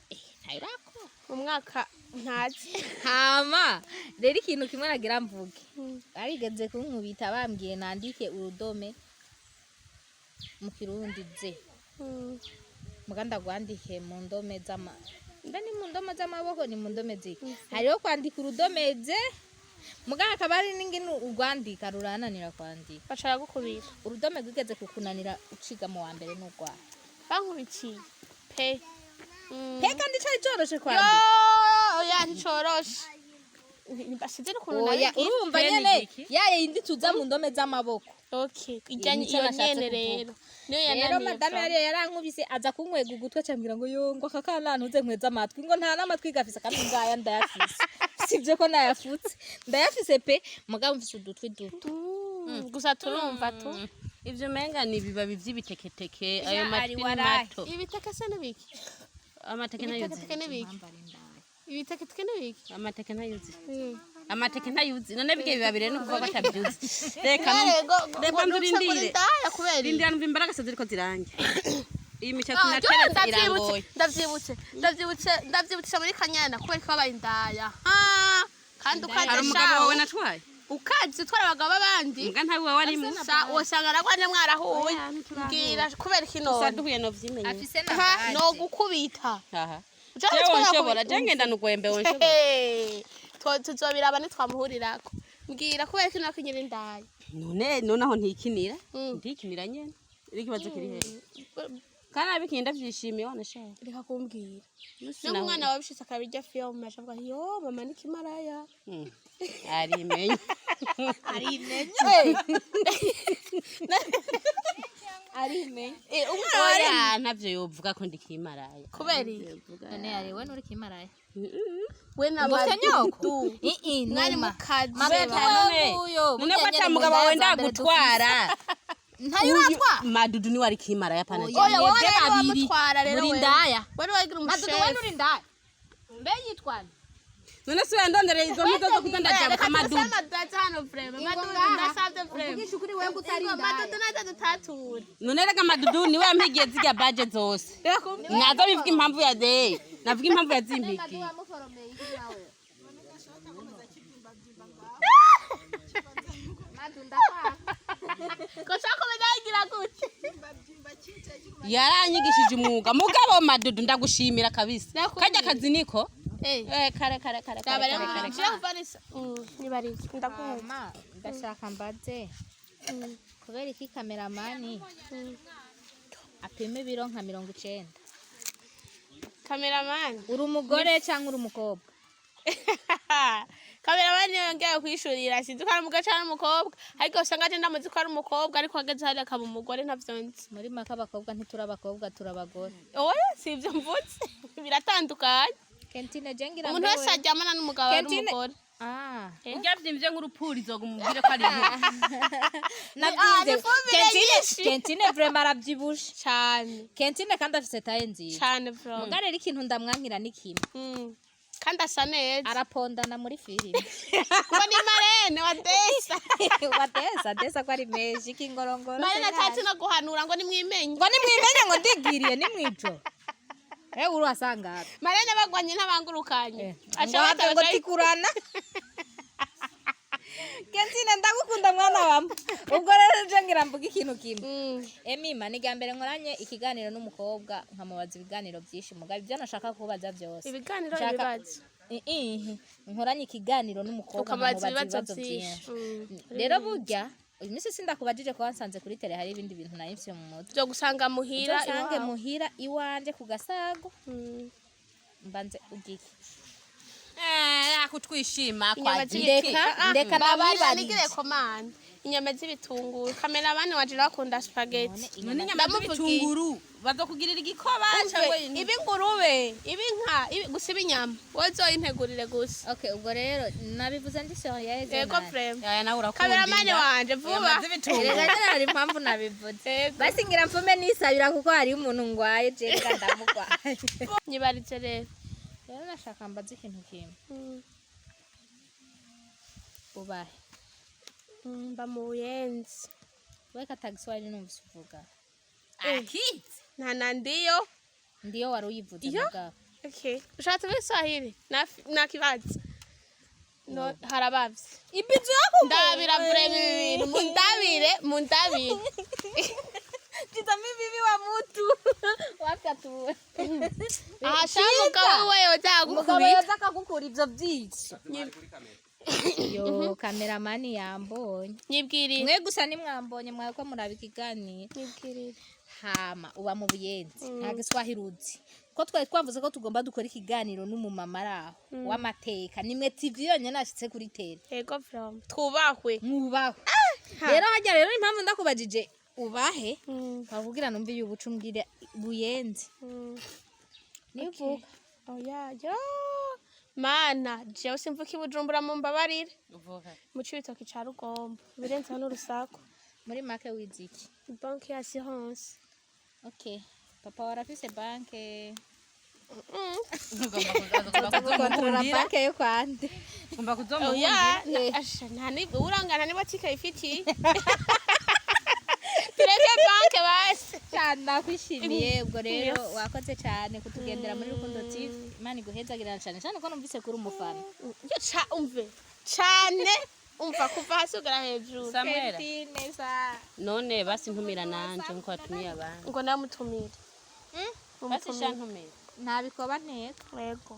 C: ntayirako
A: mu mwaka ntazi
C: hama rero ikintu kimwe nagira mvuge arigeze kunkubita bambwiye nandike urudome mu kirundi ze muganda gwandike mu ndome z'ama ndani mu ndome z'amaboko ni mu ndome ziki hariho kwandika urudome ze muganga akabari n'ingene urwandika rurananira kwandika
A: bashaka gukubira
C: urudome rwigeze kukunanira uciga mu wa mbere n'urwa
A: bankubikiye pe
C: kandi cyari cyoroshe kwandika
A: oya nticoroshe basize n'ukuntu nawe
C: urumva nyene yaye indi tuza mu ndome z'amaboko
A: okay ijanye iyo nyene rero niyo yananiye
C: rero madame yari yarankubise aza kunkwega ugutwe cyambira ngo yo ngo akakana ntuze nkweza amatwi ngo nta n'amatwi gafise kandi ngaya ndayafise sivye ko nayafutse ndayafise pe mugabo mfise udutwi duto
A: gusa turumva tu
B: ivyo menga ni bibabi vy'ibiteketeke ayo matwi mato
A: ibiteke se n'ibiki
B: amateke nayuzi
A: ibiteketeke n'ibiki
B: amateke nayuzi amateke ntayuzi none bige bibabire no kuvuga batabyuzi reka ndurindire
A: kubera
B: rindira numva imbaraga ziriko zirange iyi mishatsi nateretse irangoye
A: ndavyibutse muri kanyana kubera ko babaye indaya kandi
B: hari umugabo wawe natwaye
A: ukazi utwara abagabo b'abandi
B: mbwa ntawe wawe arimo
A: wosanga nagwanye mwarahuye mbwira kubera iki none
B: usaduhuye no vyimenye
C: afise na
A: no gukubita
B: aha jewe wonshobora je ngenda nugwembe wonshobora
A: tuzobiraba nitwamuhurirako mbwira kubera iki nakinyira indaya
B: none aho ntikinira ndikinira nyene ikibazo kiri hehe kana abikinda vyishimiye wanashaka
A: reka kumbwira n'umwana wabishitse akabirya film acavuga yo mama nikimaraya
B: arimenye umwana ntavyo yovuga ko ndikimaraya
A: kubera
C: none ariwe nuri kimaraya
A: we
C: nyoko
A: mwari mukazi
B: none ko ata mugabo wawe ndagutwara
C: ntayuratwa
B: madudu ni wari kimaraya pana
A: oya wowe wamutwara rero
C: muri ndaya
A: wari wagira
C: madudu we nuri ndaya mbe yitwana
B: none se wandondere izo mizo zo kutondaja kwa madudu
A: hano vrema madudu ndasavye vrema
C: uvugisha ukuri wewe utari ndaya
A: madudu naza dutatura
B: none rega madudu niwe yampigiye zirya baje zose nazo bivuga impamvu ya de navuga impamvu ya zimpigiye yaranyigishije umwuga mugabo madudu ndagushimira kabisa kajya akazi niko kare
C: ndashaka mbaze kubera iki kameramani apima ibiro nka 90
A: kameramani
C: uri umugore cyangwa uri umukobwa
A: kameramani yongeye kwishurira sinzi ko ari umugore cyangwa umukobwa ariko usanga ati ndamuzi ko ari umukobwa ariko ageze hariya akaba umugore ntavyonzi
C: muri maka abakobwa ntituri abakobwa turi abagore
A: oya sivyo mvutse biratandukanye
C: Kentine jengira
A: umuntu wese aryamana n'umugabo ari umugore
B: uryavyimbye nk'urupurizo gumubwire ko ari
C: Kentine vraiment aravyibushe
A: cyane
C: Kentine kandi afise taye nziza
A: cyane bro
C: mugare ari ikintu ndamwankira n'ikimwe
A: kandi asa neza
C: arapondana muri filime
A: kuba ni marene
C: watesa desa ko ari meji kingorongoro
A: marene atati no guhanura ngo nimwimenye
C: ngo ndigiriye ni mwijo uru asanga
A: marene bagwanye ntabangurukanye
C: ashaka ngo tikurana Kentine ndagukunda mwana wamwe ubwo rero je ngira mvuga ikintu kimwe Emima ni gambere nkoranye ikiganiro n'umukobwa nkamubaza ibiganiro byinshi mugabe byo nashaka kubaza byose
A: ibiganiro bibaza
C: nkoranye ikiganiro n'umukobwa nkamubaza ibibazo byinshi rero burya uyu minsi sindakubajije ko wansanze kuri tele hari ibindi bintu nayifye mu mutwe
A: byo gusanga muhira
C: iwanjye muhira iwanje ku gasago mbanze ugiki
B: akutwishima
C: ndeka
A: nabibarigire komanda inyama z'ibitunguru kameramani waje rakunda spaghetti
B: none inyama z'ibitunguru bazokugirira igikoba cyangwa
A: ibingurube ibinka gusiba inyama wozoyintegurire gusa
C: okay ubwo rero nabivuze ndi serious
A: yego frame
B: ya nawe urakunda
A: kameramani wanje vuba
C: rega hari impamvu nabivuze basi ngira mfume nisabira kuko hari umuntu ngwaye je ndamugwaye
A: nyibaritse rero
C: nashaka mbaza ikintu kimwe ubahe
A: mba mu Buyenzi
C: weka tagiswahili numvise uvuga
B: akiti
A: nta ndiyo
C: wari uyivuze mugabo
A: okay ushatse Kiswahili nakibaza no harabavye
C: ibizo yako
A: ndabira vreme ibintu mundabire
C: bibi wa mutu wakatuwe
A: mugabo wewe
C: akagukura ivyo vyinshi yo kameramani yambonye
A: nyibwirire
C: mwe gusa nimwambonye mwawe ko muraba ikiganiro
A: nyibwirire
C: hama uba mu Buyenzi nta Giswahili uzi ko twari twavuze ko tugomba dukora ikiganiro n'umumama araho w'amateka nimwe TV yonyene nashitse kuri tele
A: yego from twubahwe
C: mwubahwe rero hajya rero impamvu ndakubajije ubahe bavugira numva y'ubucu mbwire Buyenzi nivuga
A: oya yo mana jewe simvuka ibujumbura mu mbabarire mu cibitoki ca Rugombo birenze hano rusaku
C: muri make wiziki
A: banki ya assurance
C: okay papa warafise banki
B: kontrola
C: banki yo kwande
B: ngomba kuzomu
A: oya urangana ni botike ifiti pire tureke banke basi
C: cyane nakwishimiye ubwo rero wakoze cyane kutugendera muri Rukundo TV Imana iguhezagirana cyane cyane ko numvise kuri umufana
A: yo umve cyane umva kuva hasi ugera hejuru
B: Samuel
C: neza
B: none basi ntumira nanje nko watumiye abantu
A: ngo namutumire
B: basi shantumira
C: ntabikoba nteko
A: yego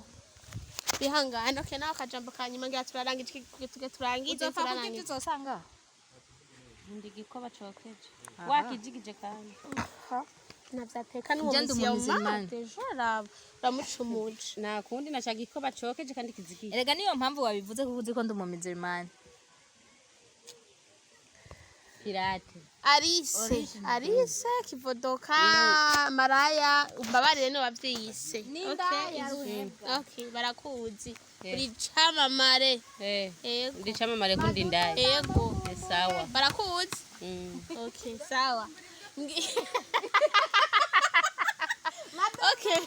A: bihangana okay nawe akajambo kanyuma ngira turarangiye turangize
C: turangiye tuzosanga
B: ndi gikoba cokeje wakijigije kandi
A: navyateka n'uwo
C: Ugenda umumizimana.
A: ramucumuje
B: nakundi naca gikoba cokeje kandi kizigije
C: erega niyo mpamvu wabivuze kuko uzi ko ndi umumizimana
B: pirate
A: Arise kivodoka maraya umbabarire no wavyiyise okay barakuzi uri camamare yego
B: ndi camamare kundi ndaye
A: yego
B: sawa
A: barakuzi okay sawa okay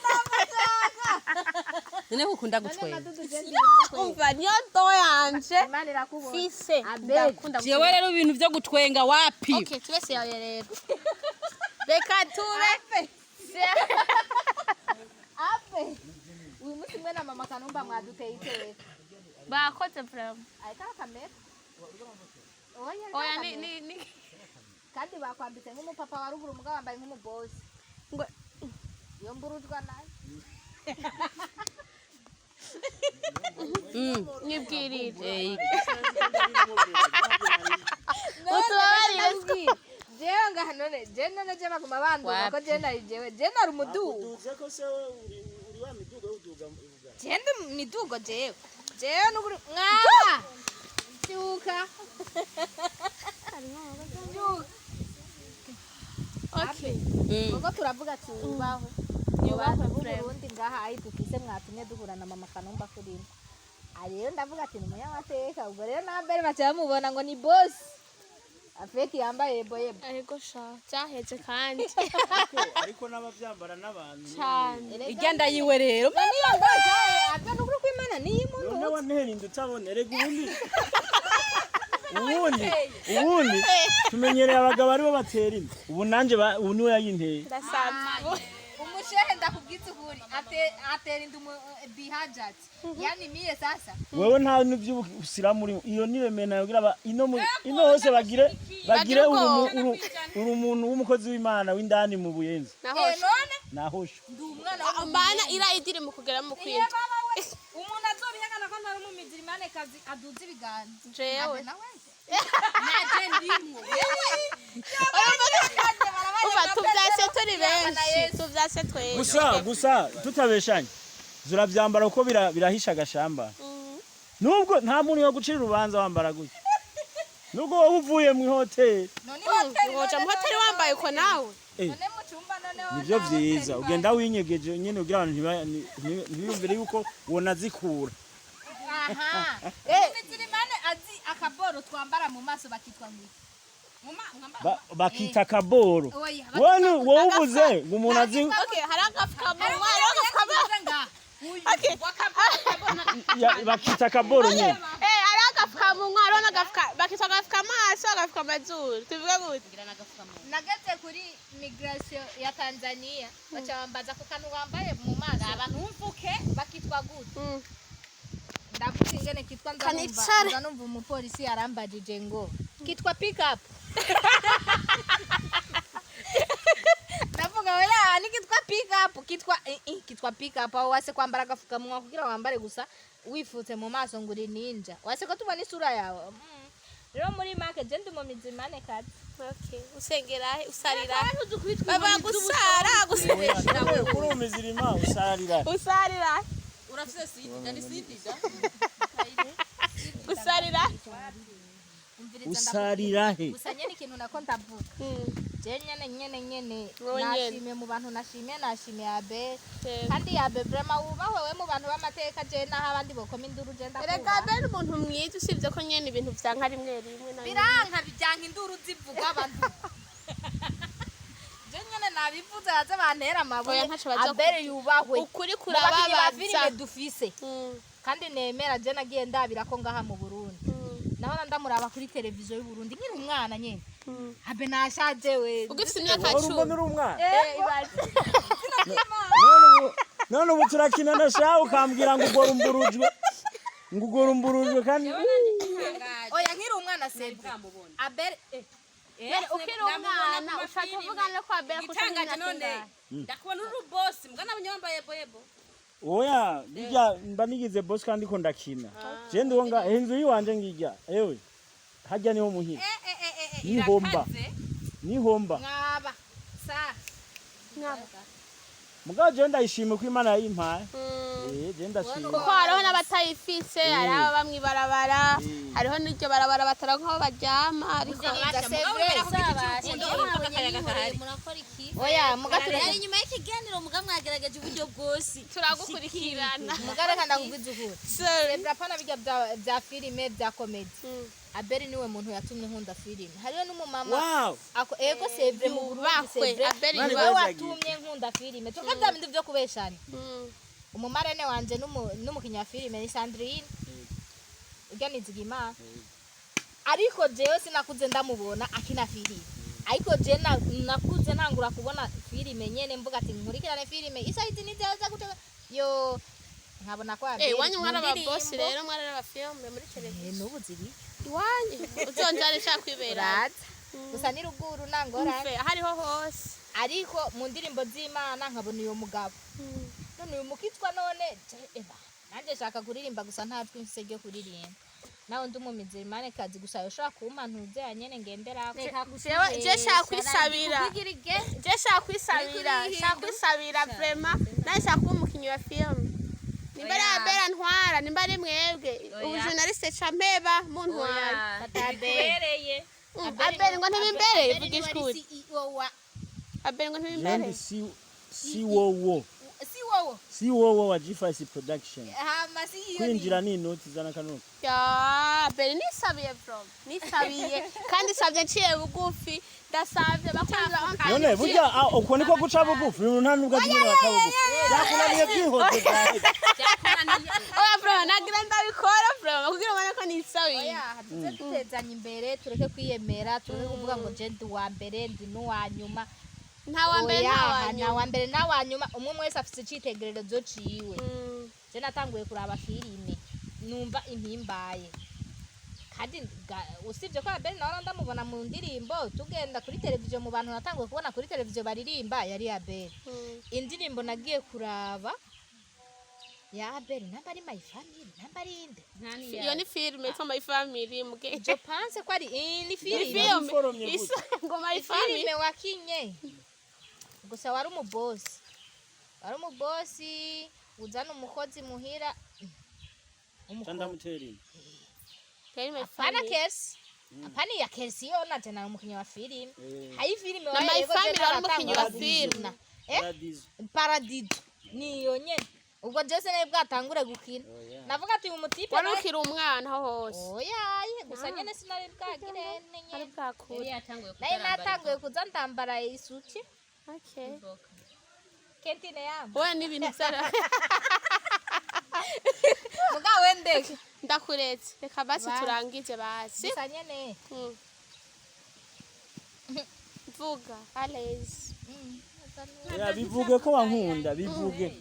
B: none ukunda gutwenga
A: umva niyo do yanje fise ndakunda
B: jewe rero ibintu byo gutwenga wapi
A: okay twese yawe rero reka tube
C: ape uyu munsi mwe na mama Kanumba mwaduteye iteka
A: bakoze problem
C: ahita kamera
A: oya ni
C: kandi bakwambitse nk'umupapa wa ruguru umugabo wambaye nk'umubosi
A: ngo
C: iyo mburujwa nayo
A: nibwirire
C: utubabarire jewe ngaha none je baguma banduka ko je nari jewe je nari umudugo je ndi midugo jewe n'uburi mwa cyuka
A: okay
C: ubwo turavuga ati ubaho nyubaho Burundi ngaha ayi dufise mwatumye duhura na mama Kanumba kuri rero ndavuga ati n'umunyamateka ubwo rero na mbere bacha bamubona ngo ni boss afeti yambaye yeboyebo
A: ariko sha cyaheze kandi
E: ariko n'abavyambara n'abantu
A: cyane
B: igenda yiwe rero
C: niyo ndaje abyo n'ukuri kw'Imana niyi muntu
E: none wanterinde utabonere ubundi tumenyereye abagabo aribo batera inda ubu nanje ubu niwe yayinteye
A: ndasanzwe
C: umushehe ndakubwitse ukuri atera inda bihajat yani miye sasa
E: wewe nta n'ivyo usira muri iyo niwe mena yogira ino hose bagire umuntu w'umukozi w'Imana w'indani mu buyenzi
C: none
E: nahosho
C: ndi umwana
A: mbana irayidire mu kugera mu kwinda
C: umuntu azobihagana ko ntari umumizirimane kazi aduze ibiganza
A: jewe
C: naje ndimwo
A: uva tuvyase turi benshi tuvyase twese
E: gusa tutabeshanye zuravyambara uko birahisha agashamba nubwo nta muntu yo gucira urubanza wambara gutya nubwo wowe uvuye mu hoteli
C: none
A: ngoja mu hoteli wambaye ko nawe
C: none mu cyumba none
E: nivyo vyiza ugenda winyegeje nyene ugira abantu ntibiyumvire yuko wona zikura
C: aha umumizirimane azi akaboro twambara mu maso bakitwa ngwiki
E: bakita kaboro wowe ubuze ngo umuntu azi
A: okay hari agafukamunwa okay
E: bakita kaboro nyene
A: hari agafukamunwa hari bakita agafuka amaso agafuka amazuru tuvuge gute
C: nageze kuri migration ya Tanzania bacha bambaza ko kanu wambaye mu maso abantu umvuke bakitwa gute ndavuga ingene kitwa nzanumva umupolisi arambajije ngo kitwa pick up ndavuga wala ni kitwa pick up kitwa pick up aho wase kwambara agafukamunwa kugira wambare gusa wifutse mu maso ngo uri ninja wase ko tubona isura yawe rero muri market je ndi mu mizimane kati
A: okay usengera usarira baba gusara
E: kuri umizirima
A: usarira
B: urafise sidi kandi sidi
E: usarira he
C: gusa nyene ikintu nako ndavuga je nyene nashimye mu bantu nashimye Abel kandi Abel vraiment ubahwe we mu bantu b'amateka je naho abandi bokoma induru je ndakuba
A: reka Abel umuntu mwiza usibye ko nyene ibintu vyanka rimwe na
C: biranka bijyanka induru zivuga abantu je nyene nabivuze haze bantera amabuye Abel yubahwe
A: ukuri kurababaza
C: dufise kandi nemera je nagiye ndabira ko ngaha mu Burundi nahora ndamuraba kuri televiziyo y'u Burundi nkiri umwana nyene habe nashaje we
A: ugifite imyaka
E: urumva
A: 10
E: nuri umwana
A: ibaze
E: none ubu turakina na shawe ukambwira ngo ugorumburujwe kandi
C: oya nkiri umwana sebwe Abel
A: ukiri umwana ushaka kuvugana ko Abel
B: itangaje none ndakubona uri boss mbwana abanyambaye boyebo
E: oya bijya mba nigize boss kandi ko ndakina je ndonga inzu yiwanje ngijya ewe hajya niho muhira nihomba
C: nkaba sa
E: mugabo je ndayishima ko Imana yayimpaye je ndashima
A: kuko hariho n'abatayifise hari aba bamwibarabara hariho n'iryo barabara bataronka aho baryama ariko
C: oya mugature
F: ari nyuma y'ikiganiro muga mwagerageje uburyo bwose
A: turagukurikirana
C: mugareka ndakubwiza ukuri sebra pana bijya bya filime bya comedy Abel niwe muntu yatumye nkunda filime hariyo n'umumama ako ego sevre mu Burundi sevre
A: Abel
C: niwe watumye nkunda filime tukabya bindi byo kubeshana umumarene wanje n'umukinya filime ni Sandrine uganizigima ariko jewe sinakuze ndamubona akina filime ariko je nakuze ntangura kubona filime nyene mvuga ati nkurikirane filime isaiti niteza gutega yo nkabona ko Abel
A: wanyu mwana ba boss rero mwana ba filme muri televiziyo
C: n'ubu ziri
A: wanyu uzonjane shakwibera
C: gusa ni ruguru nangora
A: hariho hose
C: ariko mu ndirimbo z'Imana nkabona uyo mugabo none uyu mukitwa none eba nanje shaka kuririmba gusa nta twinse ryo kuririmba nawe ndumumize Imana kazi gusa yoshaka kumantuze anyene ngendera
A: je shaka kwisabira shaka kwisabira vraiment naje shaka umukinyi wa filme nimba ari Abel ntwara nimba ari mwebwe ubu journaliste champeba mu ntwara
B: bereye
A: Abel ngo ntibimbereye vugishwe Abel ngo ntibimbereye
E: si wowo wa G5 production
C: hama si iyo
E: kwinjira ni inoti zana kanuka
A: ya Abel nisabiye from nisabiye kandi savye nciye bugufi ndasavye bakunza
E: none burya uko niko guca bugufi nta nubwo agiye guca bugufi yakunaniye byihoze cyane
A: oya bro nagira ndabikora bro kugira ngo nako nisabiye
C: oya hatuze tutezanya imbere tureke kwiyemera tureke kuvuga ngo je ndi wa mbere ndi n'uwa nyuma
A: nta wa mbere
C: nta wa nyuma umwe wese afite icitegererezo ciwe je natanguye kuraba filime numva impimbaye kandi usibye ko Abel nawe ndamubona mu ndirimbo tugenda kuri televiziyo mu bantu natanguye kubona kuri televiziyo baririmba yari Abel indirimbo nagiye kuraba ya Abel namba ari My Family namba ari inde
A: iyo ni filme to My Family muge
C: je pense ko ari ni filime
A: isa ngo My Family
C: filime wakinye gusa wari umubosi uzana umukozi muhira
E: ndamuteri
C: apana kesi apana ya kesi yo na tena umukinya wa filime hayi filime
A: na My Family ari umukinya wa filime
E: Paradiso
C: niyo nyene ubwo Jesse naye bwatangure gukina navuga ati umutipe
A: warukira umwana hose
C: oya gusa nyene sinari bwagire
A: ari
C: nenye
A: bwakura
C: naye natanguye kuza ndambara isuki
A: okay
C: kentine yambo
A: we ni ibintu byara
C: mugawe ndeke
A: ndakuretse reka basi turangije basi
C: gusa nyene
A: vuga Alex
E: ya bivuge ko wankunda bivuge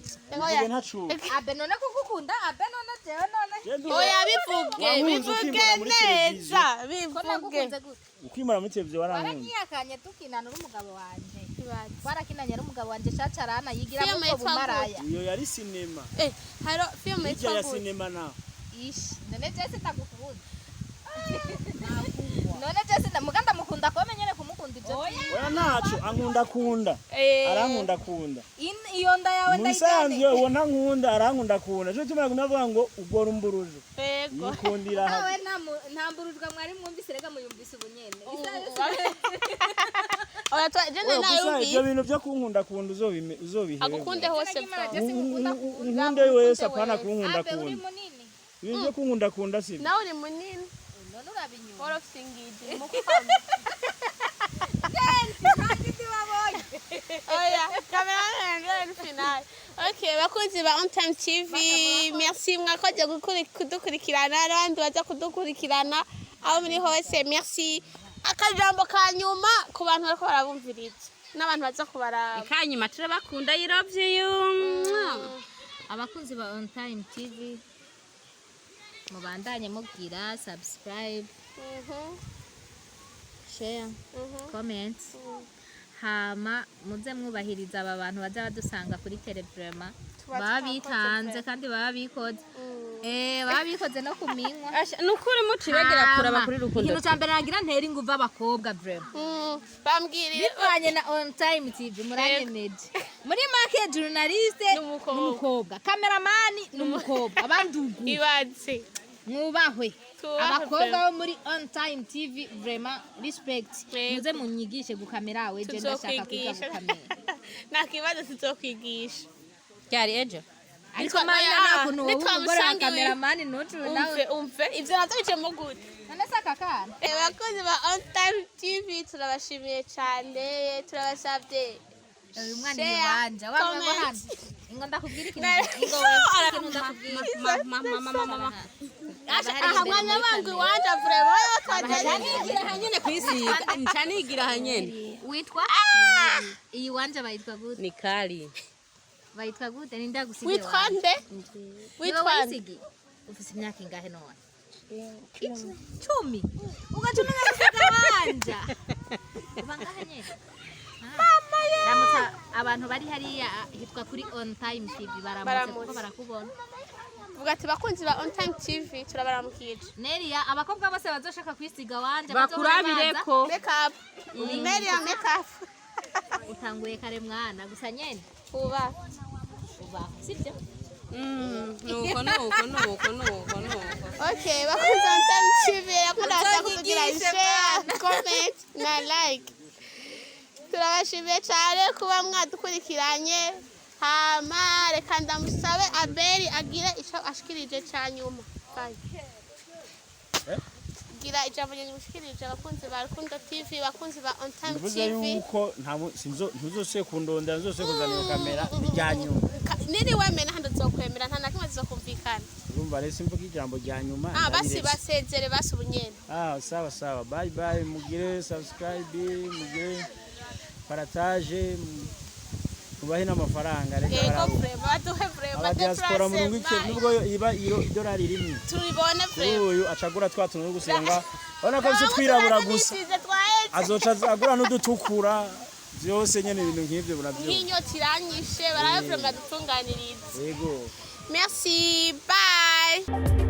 E: ntacu
C: Abe none kugukunda Abe none jewe none
A: oya bivuge neza bivuge
E: ukimara muri televiziyo warankunda
C: warakiyakanye tukinana n'umugabo wanje warakinanye n'umugabo wanje cacarana yigira mu bumaraya
E: iyo yari sinema
A: haro filme
E: yitwa ya sinema naho
C: ishi none Jesse ndagukunda none Jesse muganda mukunda ko menyene kumukunda ibyo
E: oya ntacu ankunda arankunda kunda
C: iyo nda yawe
E: musanzwe uwo ntankunda arankunda kunda cyo tumara kunavuga ngo ugora umburuje
A: yego
E: yikundira
C: nawe ntamburujwa mwari mwumvise rega muyumvise ubunyene
A: oya twajene nayo
E: ibyo bintu byo kunkunda kunda uzobihewe
A: agukunde hose
E: nkunde wese apana kunkunda kunda ibintu byo kunkunda kunda si
A: nawe uri munini
C: none urabinyuma
A: all of singidi mukama oya kamera ndio final okay bakunzi ba On Time TV merci mwakoze kudukurikirana n'abandi baza kudukurikirana aho muri hose merci akajambo ka nyuma ku bantu bariko barabumviriza n'abantu baza kubaraba
C: kanyuma turabakunda I love you abakunzi ba On Time TV mubandanye mubwira subscribe share comment hama muze mwubahiriza aba bantu baza badusanga kuri telegrama babitanze kandi babikoze babikoze no kuminwa
B: nukuri mucibegera kuraba kuri Rukundo
C: ikintu cyambere nagira ntera inguva abakobwa vrema
A: bambwirire
C: bivanye na On Time TV muranyemeje muri make journaliste n'umukobwa cameraman n'umukobwa abandugu
A: ibaze
C: mwubahwe abakobwa bo muri On Time TV vrema respect muze munyigishe gukamera we je ndashaka kwiga gukamera
A: nakibazo sizokwigisha
B: cyari ejo
C: ariko mana nakuntu wowe umugore wa cameraman n'ucu nawe
A: umve ivyo natabicemo gute
C: none saka kana
A: abakozi ba On Time TV turabashimiye cyane turabasabye
C: uyu mwana ni wanje wamwe hano ingo ndakubwira ikintu
B: mama
A: aha mwanya wangu wanje vrema
B: twajanigira hanyene kwisiga ncanigira hanyene
C: witwa iyi wanje bayitwa gute
B: ni kali
C: bayitwa gute ni ndagusigiye
A: witwa nde witwa nde
C: ufise imyaka ingahe none 10 ugacuma ngasiga wanja ubangahe nyene mama ye ramutsa abantu bari hariya hitwa kuri On Time TV baramutse kuko barakubona
A: vuga ati bakunzi ba On Time TV turabaramukije
C: Neria abakobwa bose bazoshaka kwisiga wanje
B: bakurabireko
A: makeup Neria makeup
C: utanguye kare mwana gusa nyene
A: uba
C: sibyo
B: nuko
A: okay bakunzi On Time TV yakunda kugira share comment na like turabashimiye cyane kuba mwadukurikiranye hama reka ndamusabe Abel agire icyo ashikirije cya nyuma gira ijambo rye mushikirije abakunzi ba Rukundo TV bakunzi ba On Time
E: bivuze
A: TV
E: yuko ntuzose kundondera nzose kuzana kamera bijyanyuma
A: niri wemena hando zokwemera nta nakimwe zizokumvikana
E: urumva rese mvuga ijambo rya nyuma
A: basi basezere basi ubunyene
E: sawa bye bye mugire subscribe mugire partage mubahe n'amafaranga reka
A: baduhe vrema
E: diaspora mu ngike nubwo iba $1 rimwe
A: turibone vrema
E: uyu acagura twatuntu no gusenga ubona ko bise twirabura gusa azoca agura n'udutukura byose nyene ibintu nk'ivyo buravyo
A: nk'inyota iranyishe baraye vrema dutunganiriza
E: yego
A: merci bye